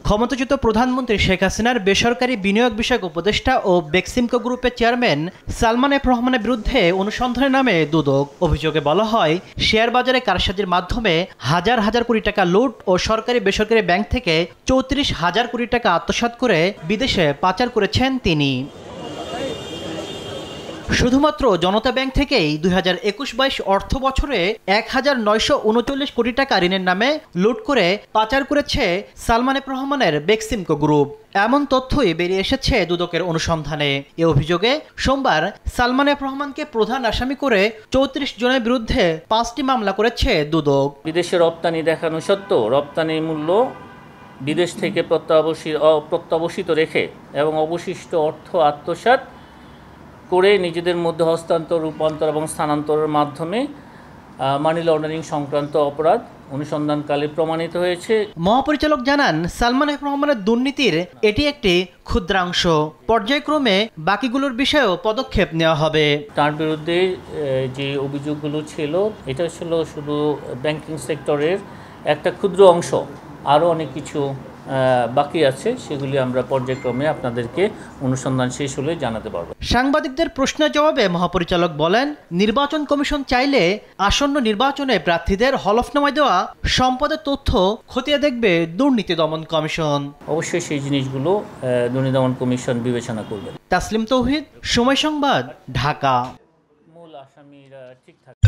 ক্ষমতাচ্যুত প্রধানমন্ত্রী শেখ হাসিনার বেসরকারি বিনিয়োগ বিষয়ক উপদেষ্টা ও বেক্সিমকো গ্রুপের চেয়ারম্যান সালমান এফ রহমানের বিরুদ্ধে অনুসন্ধানে নামে দুদক। অভিযোগে বলা হয়, শেয়ার বাজারে কারসাজির মাধ্যমে হাজার হাজার কোটি টাকা লুট ও সরকারি বেসরকারি ব্যাংক থেকে ৩৪,০০০ কোটি টাকা আত্মসাৎ করে বিদেশে পাচার করেছেন তিনি। শুধুমাত্র জনতা ব্যাংক থেকেই ২০২১-২২ অর্থ বছরে ১,৯৩৯ কোটি টাকা ঋণের নামে লুট করে পাচার করেছে সালমান এফ রহমানের বেক্সিমকো গ্রুপ। এমন তথ্যই বেরিয়ে এসেছে দুদকের অনুসন্ধানে। এ অভিযোগে সোমবার সালমান এফ রহমানকে প্রধান আসামি করে ৩৪ জনের বিরুদ্ধে ৫টি মামলা করেছে দুদক। বিদেশে রপ্তানি দেখানো সত্ত্বেও রপ্তানির মূল্য বিদেশ থেকে প্রত্যাবর্তিত রেখে এবং অবশিষ্ট অর্থ আত্মসাৎ করে নিজেদের মধ্যে হস্তান্তর, রূপান্তর এবং স্থানান্তরের মাধ্যমে মানি লন্ডারিং সংক্রান্ত অপরাধ অনুসন্ধানকালে প্রমাণিত হয়েছে। মহাপরিচালক জানান, সালমান এফ রহমানের দুর্নীতির এটি একটি ক্ষুদ্রাংশ। পর্যায়ক্রমে বাকিগুলোর বিষয়েও পদক্ষেপ নেওয়া হবে। তার বিরুদ্ধে যে অভিযোগগুলো ছিল, এটা ছিল শুধু ব্যাংকিং সেক্টরের একটা ক্ষুদ্র অংশ। আরও অনেক কিছু বাকি আছে, সেগুলি আমরা পর্যায়ক্রমে আপনাদেরকে অনুসন্ধান শেষ হলে জানাতে পারব। সাংবাদিকদের প্রশ্নের জবাবে মহাপরিচালক বলেন, নির্বাচন কমিশন চাইলে আসন্ন নির্বাচনে প্রার্থীদের হলফনামায় দেওয়া সম্পদের তথ্য খতিয়ে দেখবে দুর্নীতি দমন কমিশন। অবশ্যই সেই জিনিসগুলো দুর্নীতি দমন কমিশন বিবেচনা করবে। তাসলিম তৌহিদ, সময় সংবাদ, ঢাকা। মূল আসামিরা ঠিক থাকে।